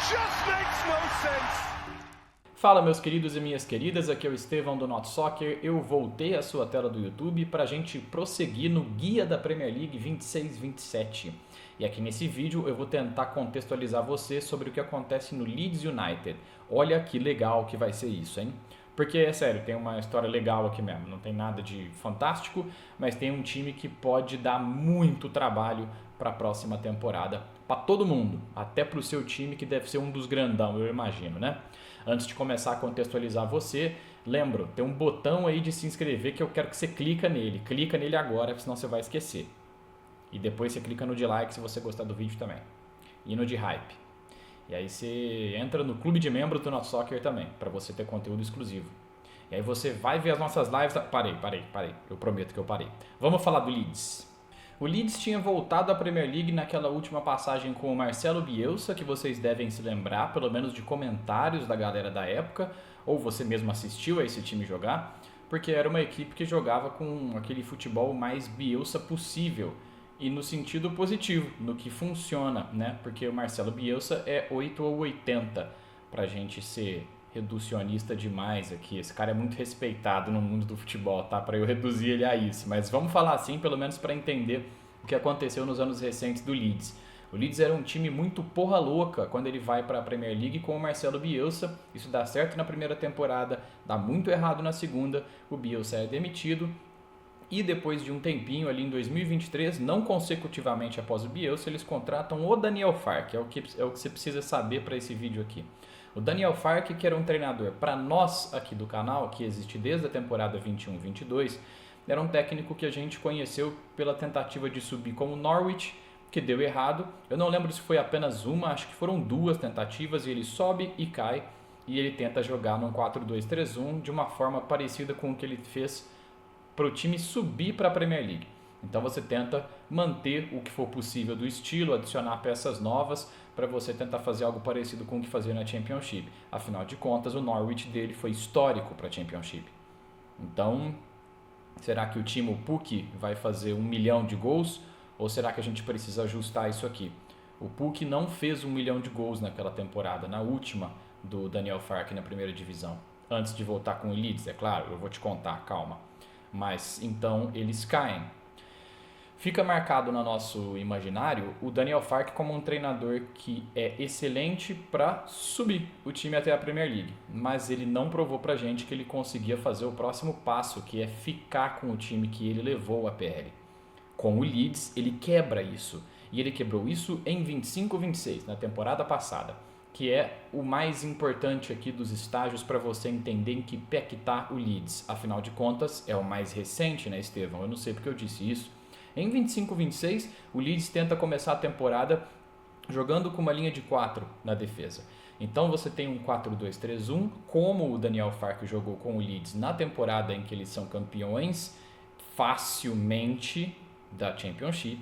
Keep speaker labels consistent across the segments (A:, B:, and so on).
A: just makes no sense.
B: Fala meus queridos e minhas queridas, aqui é o Estevão do Not Soccer. Eu voltei à sua tela do YouTube para a gente prosseguir no Guia da Premier League 26-27. E aqui nesse vídeo eu vou tentar contextualizar você sobre o que acontece no Leeds United. Olha que legal que vai ser isso, hein? Porque, é sério, tem uma história legal aqui mesmo, não tem nada de fantástico, mas tem um time que pode dar muito trabalho para a próxima temporada, para todo mundo, até para o seu time que deve ser um dos grandão, eu imagino, né? Antes de começar a contextualizar você, lembro, tem um botão aí de se inscrever que eu quero que você clica nele agora, senão você vai esquecer. E depois você clica no de like se você gostar do vídeo também, e no de hype. E aí você entra no clube de membros do Not Soccer também, para você ter conteúdo exclusivo. E aí você vai ver as nossas lives... Parei. Eu prometo que eu parei. Vamos falar do Leeds. O Leeds tinha voltado à Premier League naquela última passagem com o Marcelo Bielsa, que vocês devem se lembrar, pelo menos de comentários da galera da época, ou você mesmo assistiu a esse time jogar, porque era uma equipe que jogava com aquele futebol mais Bielsa possível. E no sentido positivo, no que funciona, né? Porque o Marcelo Bielsa é 8 ou 80, pra gente ser reducionista demais aqui. Esse cara é muito respeitado no mundo do futebol, tá? Pra eu reduzir ele a isso. Mas vamos falar assim, pelo menos para entender o que aconteceu nos anos recentes do Leeds. O Leeds era um time muito porra louca quando ele vai para a Premier League com o Marcelo Bielsa. Isso dá certo na primeira temporada, dá muito errado na segunda. O Bielsa é demitido. E depois de um tempinho ali em 2023, não consecutivamente após o Bielsa, eles contratam o Daniel Farke, é o que você precisa saber para esse vídeo aqui. O Daniel Farke, que era um treinador para nós aqui do canal, que existe desde a temporada 21-22, era um técnico que a gente conheceu pela tentativa de subir com o Norwich, que deu errado. Eu não lembro se foi apenas uma, acho que foram duas tentativas, e ele sobe e cai, e ele tenta jogar num 4-2-3-1 de uma forma parecida com o que ele fez para o time subir para a Premier League. Então você tenta manter o que for possível do estilo, adicionar peças novas para você tentar fazer algo parecido com o que fazia na Championship. Afinal de contas, o Norwich dele foi histórico para a Championship. Então, será que o Timo Pukki vai fazer 1 milhão de gols? Ou será que a gente precisa ajustar isso aqui? O Pukki não fez 1 milhão de gols naquela temporada, na última do Daniel Farke na primeira divisão. Antes de voltar com o Leeds, é claro, eu vou te contar, calma. Mas então eles caem. Fica marcado no nosso imaginário o Daniel Farke como um treinador que é excelente para subir o time até a Premier League, mas ele não provou pra gente que ele conseguia fazer o próximo passo, que é ficar com o time que ele levou a PL. Com o Leeds, ele quebra isso, e ele quebrou isso em 25-26, na temporada passada, que é o mais importante aqui dos estágios para você entender em que pé que tá o Leeds. Afinal de contas, é o mais recente, né, Estevão? Eu não sei porque eu disse isso. Em 25-26, o Leeds tenta começar a temporada jogando com uma linha de 4 na defesa. Então você tem um 4-2-3-1, como o Daniel Farke jogou com o Leeds na temporada em que eles são campeões facilmente da Championship.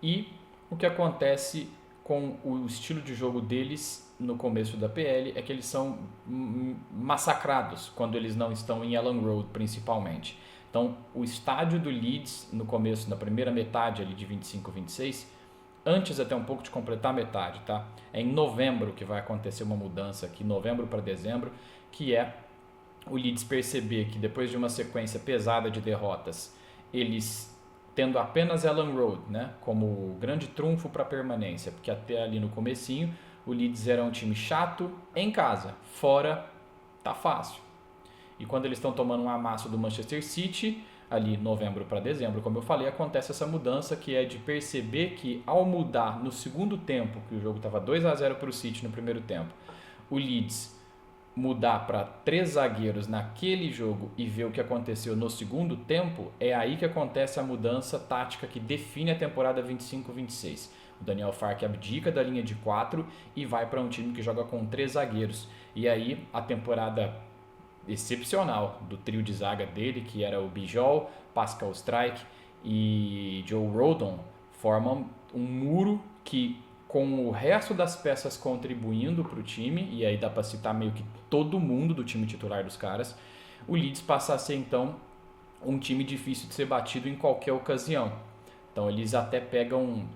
B: E o que acontece com o estilo de jogo deles no começo da PL é que eles são massacrados quando eles não estão em Elland Road, principalmente. Então, o estádio do Leeds, no começo, na primeira metade ali de 25-26, antes até um pouco de completar a metade, tá? É em novembro que vai acontecer uma mudança aqui, novembro para dezembro, que é o Leeds perceber que depois de uma sequência pesada de derrotas, eles tendo apenas Elland Road, né, como grande trunfo para a permanência, porque até ali no comecinho o Leeds era um time chato em casa, fora tá fácil. E quando eles estão tomando um amasso do Manchester City, ali novembro para dezembro, como eu falei, acontece essa mudança que é de perceber que ao mudar no segundo tempo, que o jogo estava 2-0 para o City no primeiro tempo, o Leeds mudar para 3 zagueiros naquele jogo e ver o que aconteceu no segundo tempo, é aí que acontece a mudança tática que define a temporada 25-26. O Daniel Farke abdica da linha de 4 e vai para um time que joga com 3 zagueiros. E aí a temporada excepcional do trio de zaga dele, que era o Bijol, Pascal Struijk e Joe Rodon, formam um muro que, com o resto das peças contribuindo para o time, e aí dá para citar meio que todo mundo do time titular dos caras, o Leeds passa a ser então um time difícil de ser batido em qualquer ocasião. Então eles até pegam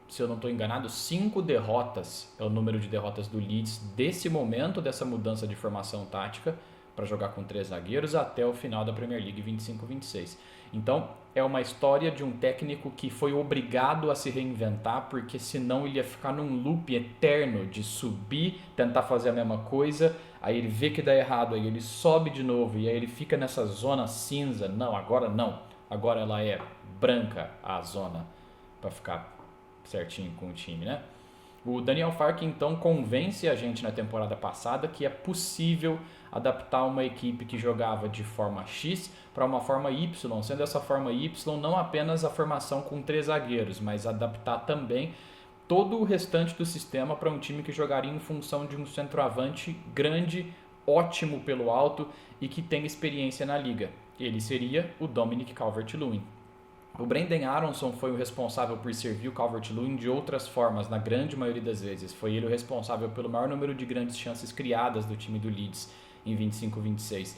B: se eu não estou enganado, 5 derrotas é o número de derrotas do Leeds desse momento, dessa mudança de formação tática para jogar com 3 zagueiros até o final da Premier League 25-26. Então, é uma história de um técnico que foi obrigado a se reinventar, porque senão ele ia ficar num loop eterno de subir, tentar fazer a mesma coisa, aí ele vê que dá errado, aí ele sobe de novo, e aí ele fica nessa zona cinza. Não, agora ela é branca a zona, para ficar certinho com o time, né? O Daniel Farke então convence a gente na temporada passada que é possível adaptar uma equipe que jogava de forma X para uma forma Y, sendo essa forma Y não apenas a formação com 3 zagueiros, mas adaptar também todo o restante do sistema para um time que jogaria em função de um centroavante grande, ótimo pelo alto e que tem experiência na liga. Ele seria o Dominic Calvert-Lewin. O Brendan Aronson foi o responsável por servir o Calvert-Lewin de outras formas, na grande maioria das vezes. Foi ele o responsável pelo maior número de grandes chances criadas do time do Leeds em 25-26.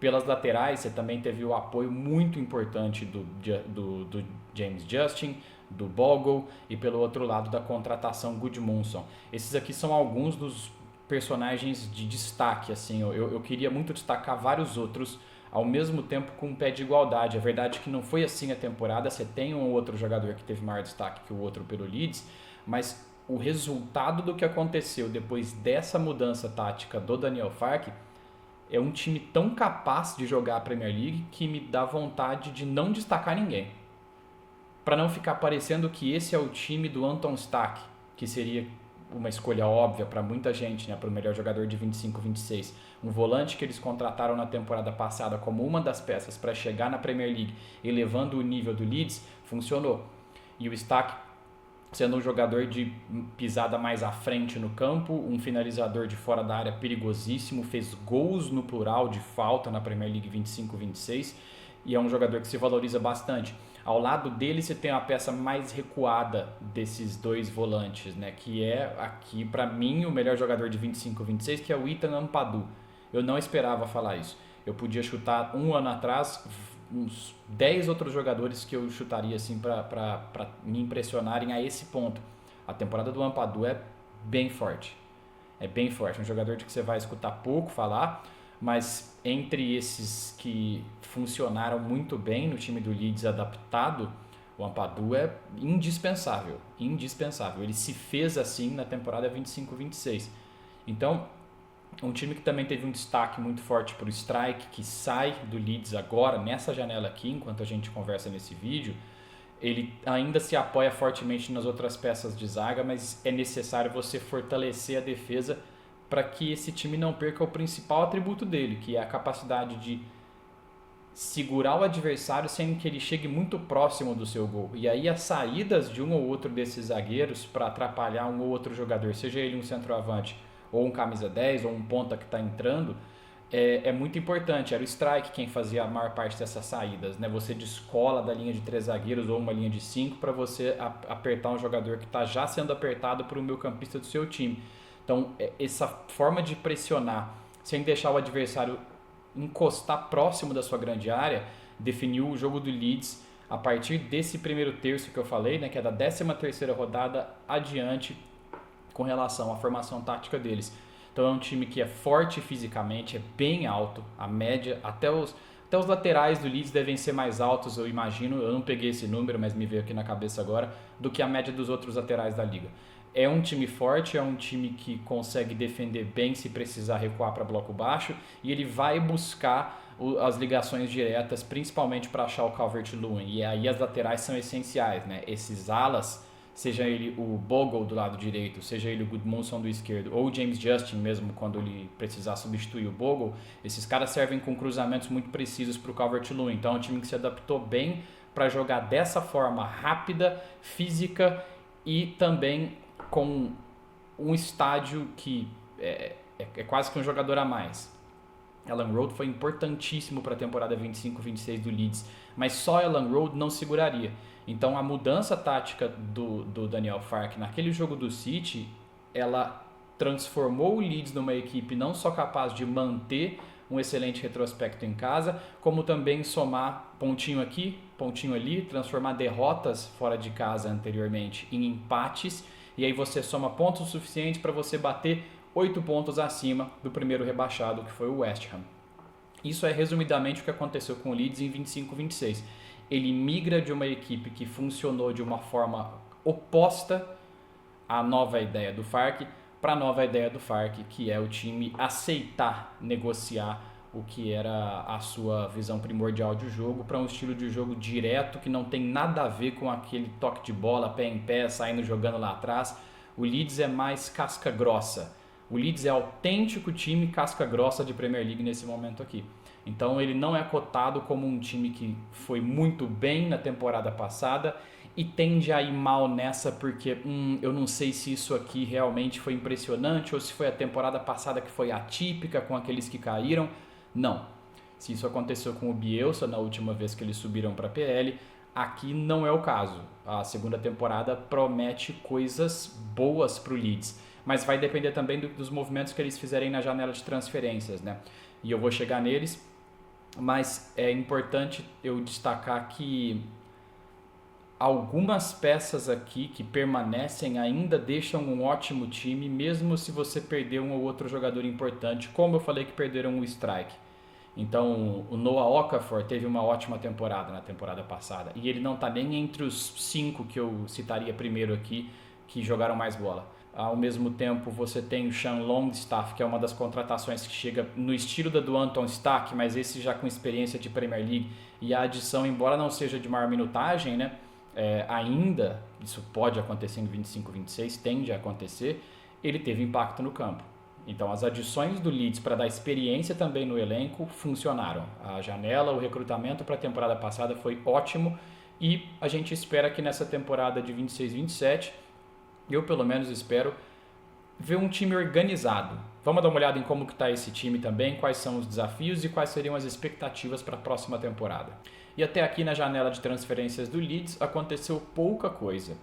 B: Pelas laterais, você também teve o apoio muito importante do James Justin, do Bogle e pelo outro lado da contratação Gudmundsson. Esses aqui são alguns dos personagens de destaque. Assim, eu queria muito destacar vários outros ao mesmo tempo com um pé de igualdade. A verdade é que não foi assim a temporada, você tem um ou outro jogador que teve maior destaque que o outro pelo Leeds, mas o resultado do que aconteceu depois dessa mudança tática do Daniel Farke é um time tão capaz de jogar a Premier League que me dá vontade de não destacar ninguém. Para não ficar parecendo que esse é o time do Anton Stach, que seria uma escolha óbvia para muita gente, né, para o melhor jogador de 25-26. Um volante que eles contrataram na temporada passada como uma das peças para chegar na Premier League, elevando o nível do Leeds, funcionou. E o Stach, sendo um jogador de pisada mais à frente no campo, um finalizador de fora da área perigosíssimo, fez gols no plural de falta na Premier League 25-26 e é um jogador que se valoriza bastante. Ao lado dele você tem a peça mais recuada desses dois volantes, né, que é aqui para mim o melhor jogador de 25-26, que é o Ethan Ampadu. Eu não esperava falar isso. Eu podia chutar um ano atrás uns 10 outros jogadores que eu chutaria assim para me impressionarem a esse ponto. A temporada do Ampadu é bem forte. É bem forte. Um jogador de que você vai escutar pouco falar, mas entre esses que funcionaram muito bem no time do Leeds adaptado, o Ampadu é indispensável. Indispensável. Ele se fez assim na temporada 25-26. Então, um time que também teve um destaque muito forte para o Strike, que sai do Leeds agora, nessa janela aqui, enquanto a gente conversa nesse vídeo. Ele ainda se apoia fortemente nas outras peças de zaga, mas é necessário você fortalecer a defesa para que esse time não perca o principal atributo dele, que é a capacidade de segurar o adversário sem que ele chegue muito próximo do seu gol. E aí as saídas de um ou outro desses zagueiros para atrapalhar um ou outro jogador, seja ele um centroavante, ou um camisa 10, ou um ponta que está entrando, é muito importante. Era o Strike quem fazia a maior parte dessas saídas, né? Você descola da linha de 3 zagueiros ou uma linha de 5 para você apertar um jogador que está já sendo apertado por um meio-campista do seu time. Então, essa forma de pressionar sem deixar o adversário encostar próximo da sua grande área definiu o jogo do Leeds a partir desse primeiro terço que eu falei, né? Que é da 13ª rodada adiante, com relação à formação tática deles. Então é um time que é forte fisicamente, é bem alto, a média, até os laterais do Leeds devem ser mais altos, eu imagino, eu não peguei esse número, mas me veio aqui na cabeça agora, do que a média dos outros laterais da liga. É um time forte, é um time que consegue defender bem se precisar recuar para bloco baixo, e ele vai buscar as ligações diretas, principalmente para achar o Calvert-Lewin, e aí as laterais são essenciais, né? Esses alas, seja ele o Bogle do lado direito, seja ele o Gudmundsson do esquerdo, ou o James Justin mesmo, quando ele precisar substituir o Bogle, esses caras servem com cruzamentos muito precisos para o Calvert-Lewin. Então é um time que se adaptou bem para jogar dessa forma rápida, física e também com um estádio que é quase que um jogador a mais. Elland Road foi importantíssimo para a temporada 25-26 do Leeds, mas só Elland Road não seguraria. Então a mudança tática do Daniel Farke naquele jogo do City, ela transformou o Leeds numa equipe não só capaz de manter um excelente retrospecto em casa, como também somar pontinho aqui, pontinho ali, transformar derrotas fora de casa anteriormente em empates, e aí você soma pontos suficientes para você bater 8 pontos acima do primeiro rebaixado, que foi o West Ham. Isso é resumidamente o que aconteceu com o Leeds em 25-26. Ele migra de uma equipe que funcionou de uma forma oposta à nova ideia do Farke para a nova ideia do Farke, que é o time aceitar negociar o que era a sua visão primordial de jogo para um estilo de jogo direto que não tem nada a ver com aquele toque de bola, pé em pé, saindo jogando lá atrás. O Leeds é mais casca grossa. O Leeds é autêntico time casca grossa de Premier League nesse momento aqui. Então ele não é cotado como um time que foi muito bem na temporada passada e tende a ir mal nessa porque eu não sei se isso aqui realmente foi impressionante ou se foi a temporada passada que foi atípica com aqueles que caíram. Não. Se isso aconteceu com o Bielsa na última vez que eles subiram para a PL, aqui não é o caso. A segunda temporada promete coisas boas para o Leeds, mas vai depender também dos movimentos que eles fizerem na janela de transferências, né? E eu vou chegar neles, mas é importante eu destacar que algumas peças aqui que permanecem ainda deixam um ótimo time, mesmo se você perder um ou outro jogador importante, como eu falei que perderam o Strike. Então, o Noah Okafor teve uma ótima temporada na temporada passada, e ele não está nem entre os 5 que eu citaria primeiro aqui, que jogaram mais bola. Ao mesmo tempo, você tem o Sean Longstaff, que é uma das contratações que chega no estilo da do Anton Stack, mas esse já com experiência de Premier League, e a adição, embora não seja de maior minutagem, né? Ainda, isso pode acontecer em 25-26, tende a acontecer, ele teve impacto no campo. Então as adições do Leeds para dar experiência também no elenco funcionaram. A janela, o recrutamento para a temporada passada foi ótimo e a gente espera que nessa temporada de 26-27, eu pelo menos espero, ver um time organizado. Vamos dar uma olhada em como está esse time também, quais são os desafios e quais seriam as expectativas para a próxima temporada. E até aqui na janela de transferências do Leeds aconteceu pouca coisa.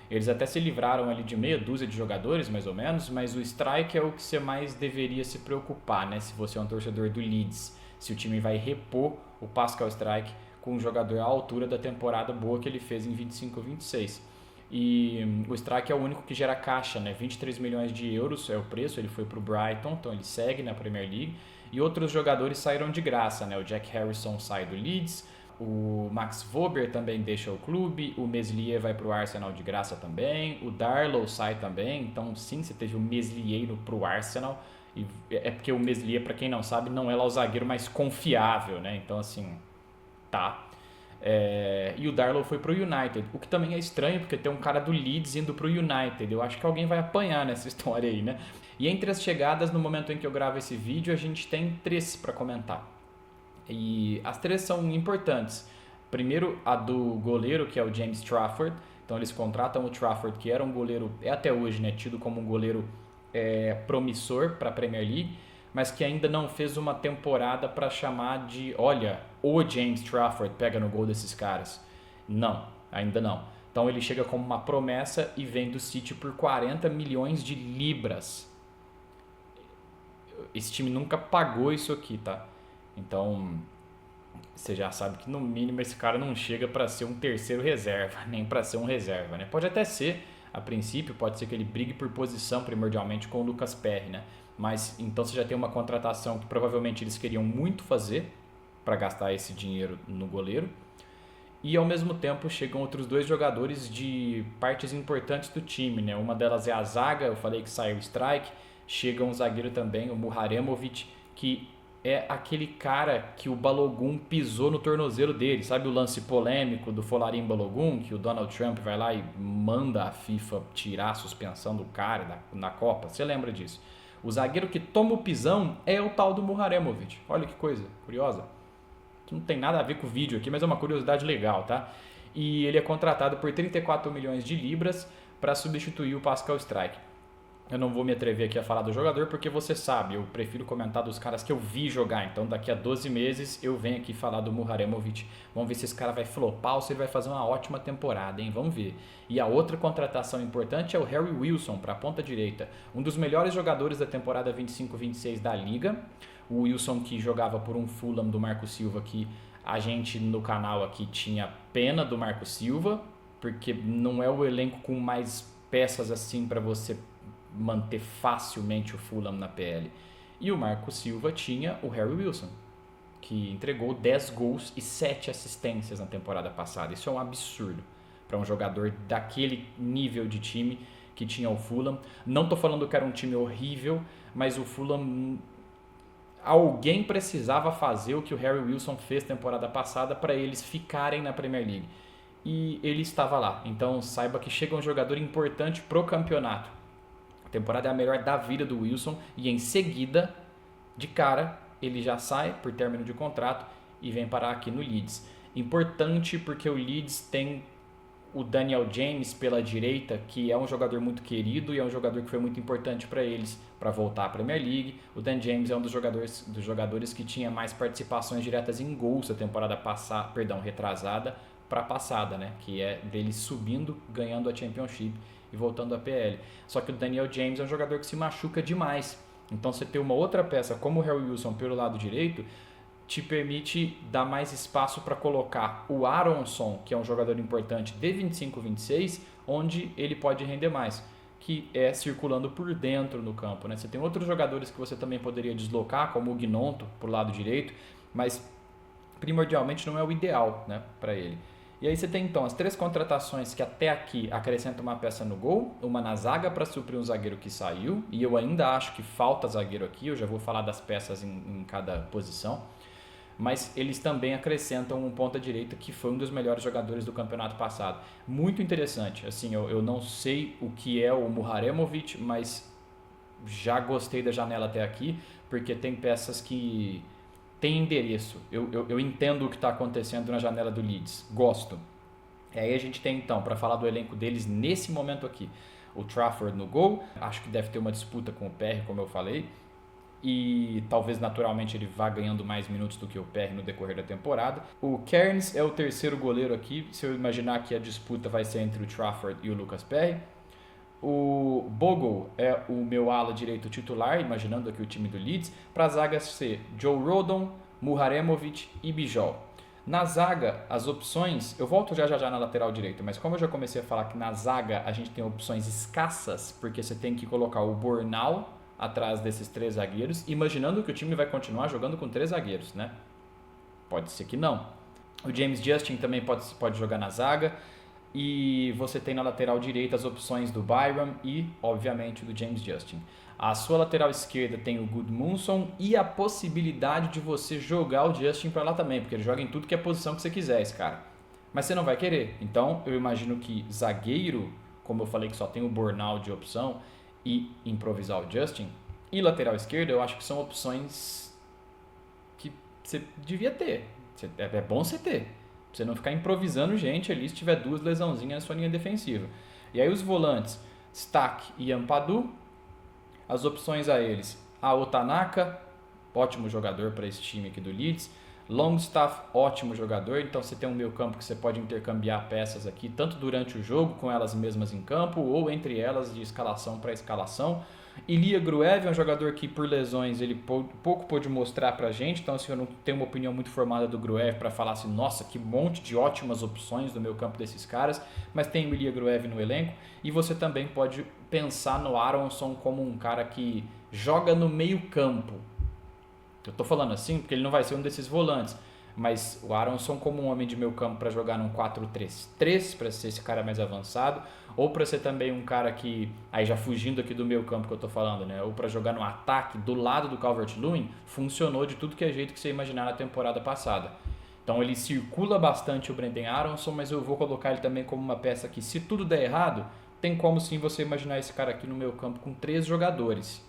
B: Eles até se livraram ali de meia dúzia de jogadores, mais ou menos, mas o strike é o que você mais deveria se preocupar, né? Se você é um torcedor do Leeds, se o time vai repor o Pascal Strike com um jogador à altura da temporada boa que ele fez em 25-26. E o Strike é o único que gera caixa, né? 23 milhões de euros é o preço, ele foi para o Brighton, então ele segue na Premier League. E outros jogadores saíram de graça, né? O Jack Harrison sai do Leeds, o Max Wober também deixa o clube, o Meslier vai para o Arsenal de graça também, o Darlow sai também, então sim, você teve o Meslier indo para o Arsenal, e é porque o Meslier, para quem não sabe, não é lá o zagueiro mais confiável, né? Então assim, tá. E o Darlow foi para o United, o que também é estranho, porque tem um cara do Leeds indo para o United, eu acho que alguém vai apanhar nessa história aí, né? E entre as chegadas, no momento em que eu gravo esse vídeo, a gente tem 3 para comentar. E as 3 são importantes. Primeiro, a do goleiro, que é o James Trafford. Então eles contratam o Trafford, que era um goleiro, até hoje, né, tido como um goleiro promissor para a Premier League, mas que ainda não fez uma temporada para chamar de, olha, o James Trafford pega no gol desses caras. Não, ainda não. Então ele chega como uma promessa e vem do City por 40 milhões de libras. Esse time nunca pagou isso aqui, tá? Então, você já sabe que no mínimo esse cara não chega para ser um terceiro reserva, nem para ser um reserva, né? Pode até ser, a princípio, pode ser que ele brigue por posição primordialmente com o Lucas Perry, né? Mas então você já tem uma contratação que provavelmente eles queriam muito fazer para gastar esse dinheiro no goleiro. E ao mesmo tempo chegam outros 2 jogadores de partes importantes do time, né? Uma delas é a zaga, eu falei que saiu o Strike, chega um zagueiro também, o Muharemovic, que é aquele cara que o Balogun pisou no tornozelo dele. Sabe o lance polêmico do Folarin Balogun, que o Donald Trump vai lá e manda a FIFA tirar a suspensão do cara na Copa? Você lembra disso? O zagueiro que toma o pisão é o tal do Muharemovic. Olha que coisa curiosa. Não tem nada a ver com o vídeo aqui, mas é uma curiosidade legal, tá? E ele é contratado por 34 milhões de libras para substituir o Pascal Strike. Eu não vou me atrever aqui a falar do jogador porque você sabe, eu prefiro comentar dos caras que eu vi jogar. Então daqui a 12 meses eu venho aqui falar do Muharemovic. Vamos ver se esse cara vai flopar ou se ele vai fazer uma ótima temporada, hein? Vamos ver. E a outra contratação importante é o Harry Wilson para a ponta direita. Um dos melhores jogadores da temporada 25-26 da liga. O Wilson que jogava por um Fulham do Marco Silva, que a gente no canal aqui tinha pena do Marco Silva, porque não é o elenco com mais peças assim para você manter facilmente o Fulham na PL. E o Marco Silva tinha o Harry Wilson, que entregou 10 gols e 7 assistências na temporada passada. Isso é um absurdo para um jogador daquele nível de time que tinha o Fulham. Não estou falando que era um time horrível, mas o Fulham... Alguém precisava fazer o que o Harry Wilson fez temporada passada para eles ficarem na Premier League. E ele estava lá. Então saiba que chega um jogador importante pro campeonato. A temporada é a melhor da vida do Wilson e em seguida, de cara, ele já sai por término de contrato e vem parar aqui no Leeds. Importante porque o Leeds tem o Daniel James pela direita, que é um jogador muito querido e é um jogador que foi muito importante para eles para voltar à Premier League. O Dan James é um dos jogadores que tinha mais participações diretas em gols da temporada retrasada para passada, né? Que é dele subindo, ganhando a Championship e voltando à PL. Só que o Daniel James é um jogador que se machuca demais. Então você ter uma outra peça como o Harry Wilson pelo lado direito te permite dar mais espaço para colocar o Aronson, que é um jogador importante de 25-26, onde ele pode render mais, que é circulando por dentro no campo, né? Você tem outros jogadores que você também poderia deslocar, como o Gnonto para o lado direito, mas primordialmente não é o ideal, né, para ele. E aí você tem então as 3 contratações que até aqui acrescentam uma peça no gol, uma na zaga para suprir um zagueiro que saiu, e eu ainda acho que falta zagueiro aqui, eu já vou falar das peças em cada posição, mas eles também acrescentam um ponta-direita que foi um dos melhores jogadores do campeonato passado. Muito interessante, assim, eu não sei o que é o Muharemovic, mas já gostei da janela até aqui, porque tem peças que tem endereço. Eu entendo o que está acontecendo na janela do Leeds. Gosto. E aí a gente tem então, para falar do elenco deles nesse momento aqui, o Trafford no gol. Acho que deve ter uma disputa com o PR, como eu falei. E talvez naturalmente ele vá ganhando mais minutos do que o PR no decorrer da temporada. O Cairns é o terceiro goleiro aqui. Se eu imaginar que a disputa vai ser entre o Trafford e o Lucas Perry. O Bogle é o meu ala direito titular, imaginando aqui o time do Leeds. Para a zaga ser Joe Rodon, Muharemovic e Bijol. Na zaga, as opções... Eu volto já na lateral direito, mas como eu já comecei a falar que na zaga a gente tem opções escassas, porque você tem que colocar o Bornau atrás desses 3 zagueiros, imaginando que o time vai continuar jogando com 3 zagueiros, né? Pode ser que não. O James Justin também pode jogar na zaga. E você tem na lateral direita as opções do Byram e, obviamente, do James Justin. A sua lateral esquerda tem o Gudmundsson e a possibilidade de você jogar o Justin para lá também, porque ele joga em tudo que é posição que você quiser, esse cara. Mas você não vai querer. Então, eu imagino que zagueiro, como eu falei que só tem o Bornau de opção, e improvisar o Justin, e lateral esquerda, eu acho que são opções que você devia ter. É bom você ter. Você não ficar improvisando gente ali se tiver 2 lesãozinhas na sua linha defensiva. E aí os volantes, Stack e Ampadu, as opções a eles, a Otanaka, ótimo jogador para esse time aqui do Leeds, Longstaff, ótimo jogador, então você tem um meio campo que você pode intercambiar peças aqui, tanto durante o jogo, com elas mesmas em campo, ou entre elas de escalação para escalação. Ilya Gruev é um jogador que por lesões ele pouco pôde mostrar pra gente, então assim, eu não tenho uma opinião muito formada do Gruev para falar assim, nossa, que monte de ótimas opções do meu campo desses caras, mas tem o Ilya Gruev no elenco, e você também pode pensar no Aronson como um cara que joga no meio campo. Eu tô falando assim porque ele não vai ser um desses volantes, mas o Aronson como um homem de meio campo para jogar num 4-3-3, para ser esse cara mais avançado, ou para ser também um cara que, aí já fugindo aqui do meio campo que eu tô falando, né, ou para jogar no ataque do lado do Calvert-Lewin, funcionou de tudo que é jeito que você imaginar na temporada passada. Então ele circula bastante o Brendan Aronson, mas eu vou colocar ele também como uma peça que, se tudo der errado, tem como sim você imaginar esse cara aqui no meio campo com 3 jogadores.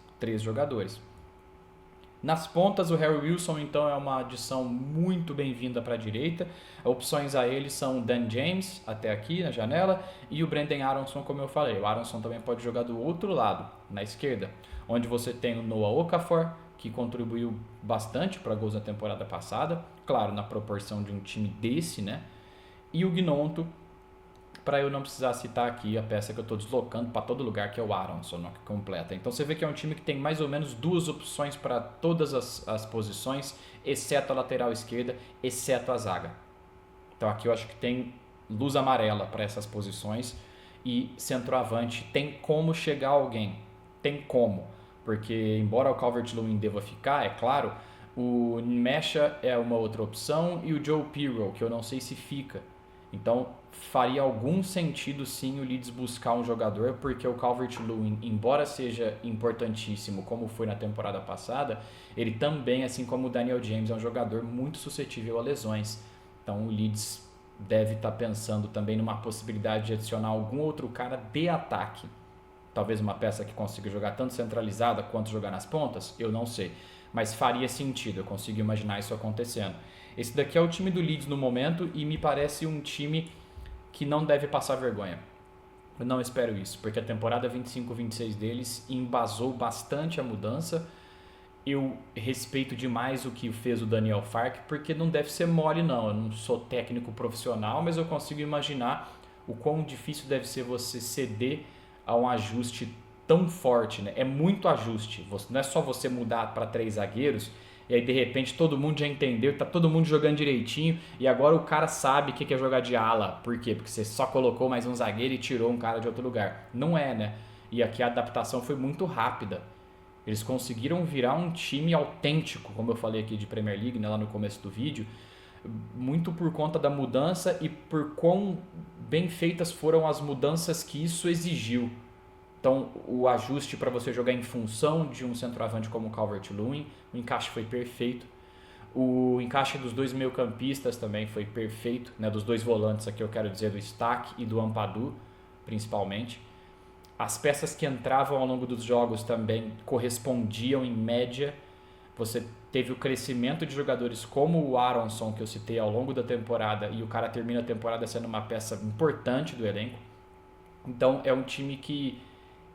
B: Nas pontas, o Harry Wilson, então, é uma adição muito bem-vinda para a direita. Opções a ele são o Dan James, até aqui na janela, e o Brenden Aaronson, como eu falei. O Aaronson também pode jogar do outro lado, na esquerda, onde você tem o Noah Okafor, que contribuiu bastante para gols na temporada passada, claro, na proporção de um time desse, né? E o Gnonto, para eu não precisar citar aqui a peça que eu estou deslocando para todo lugar, que é o Aaronson, que completa. Então você vê que é um time que tem mais ou menos 2 opções para todas as posições, exceto a lateral esquerda, exceto a zaga. Então aqui eu acho que tem luz amarela para essas posições, e centroavante tem como chegar alguém, tem como, porque embora o Calvert-Lewin deva ficar, é claro, o Mecha é uma outra opção e o Joe Pirro, que eu não sei se fica. Então faria algum sentido sim o Leeds buscar um jogador, porque o Calvert-Lewin, embora seja importantíssimo como foi na temporada passada, ele também, assim como o Daniel James, é um jogador muito suscetível a lesões. Então o Leeds deve estar pensando também numa possibilidade de adicionar algum outro cara de ataque. Talvez uma peça que consiga jogar tanto centralizada quanto jogar nas pontas, eu não sei. Mas faria sentido, eu consigo imaginar isso acontecendo. Esse daqui é o time do Leeds no momento e me parece um time que não deve passar vergonha. Eu não espero isso, porque a temporada 25-26 deles embasou bastante a mudança. Eu respeito demais o que fez o Daniel Farke, porque não deve ser mole não. Eu não sou técnico profissional, mas eu consigo imaginar o quão difícil deve ser você ceder a um ajuste tão forte, né? É muito ajuste. Não é só você mudar para 3 zagueiros e aí de repente todo mundo já entendeu, tá todo mundo jogando direitinho e agora o cara sabe o que é jogar de ala. Por quê? Porque você só colocou mais um zagueiro e tirou um cara de outro lugar. Não é, né? E aqui a adaptação foi muito rápida. Eles conseguiram virar um time autêntico, como eu falei aqui de Premier League, né, lá no começo do vídeo, muito por conta da mudança e por quão bem feitas foram as mudanças que isso exigiu. Então, o ajuste para você jogar em função de um centroavante como o Calvert-Lewin, o encaixe foi perfeito. O encaixe dos 2 meio-campistas também foi perfeito, né? Dos 2 volantes aqui eu quero dizer, do Stack e do Ampadu, principalmente. As peças que entravam ao longo dos jogos também correspondiam em média. Você teve o crescimento de jogadores como o Aaronson, que eu citei ao longo da temporada, e o cara termina a temporada sendo uma peça importante do elenco. Então é um time que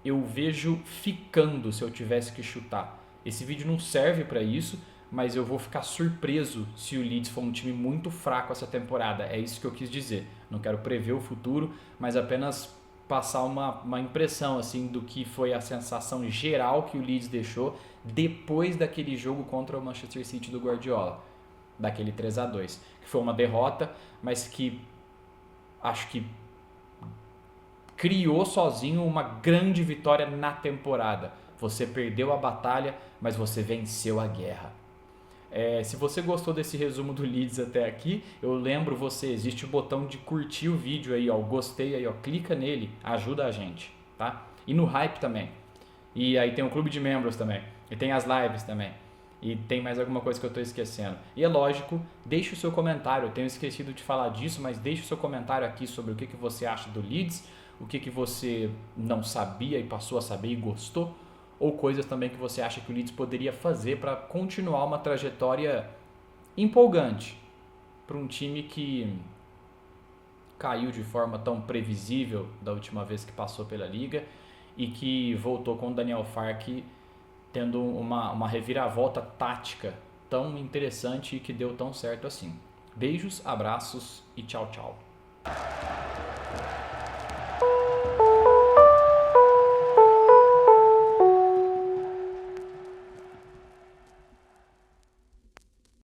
B: eu vejo ficando se eu tivesse que chutar. Esse vídeo não serve para isso, mas eu vou ficar surpreso se o Leeds for um time muito fraco essa temporada. É isso que eu quis dizer. Não quero prever o futuro, mas apenas passar uma impressão assim do que foi a sensação geral que o Leeds deixou depois daquele jogo contra o Manchester City do Guardiola, daquele 3-2, que foi uma derrota, mas que acho que criou sozinho uma grande vitória na temporada. Você perdeu a batalha, mas você venceu a guerra. Se você gostou desse resumo do Leeds até aqui, eu lembro você, existe o botão de curtir o vídeo aí, ó, gostei aí, ó, clica nele, ajuda a gente, tá? E no Hype também. E aí tem o clube de membros também, e tem as lives também. E tem mais alguma coisa que eu estou esquecendo. E é lógico, deixe o seu comentário, eu tenho esquecido de falar disso, mas deixe o seu comentário aqui sobre o que você acha do Leeds, o que você não sabia e passou a saber e gostou, ou coisas também que você acha que o Leeds poderia fazer para continuar uma trajetória empolgante para um time que caiu de forma tão previsível da última vez que passou pela Liga e que voltou com o Daniel Farke tendo uma reviravolta tática tão interessante e que deu tão certo assim. Beijos, abraços e tchau, tchau.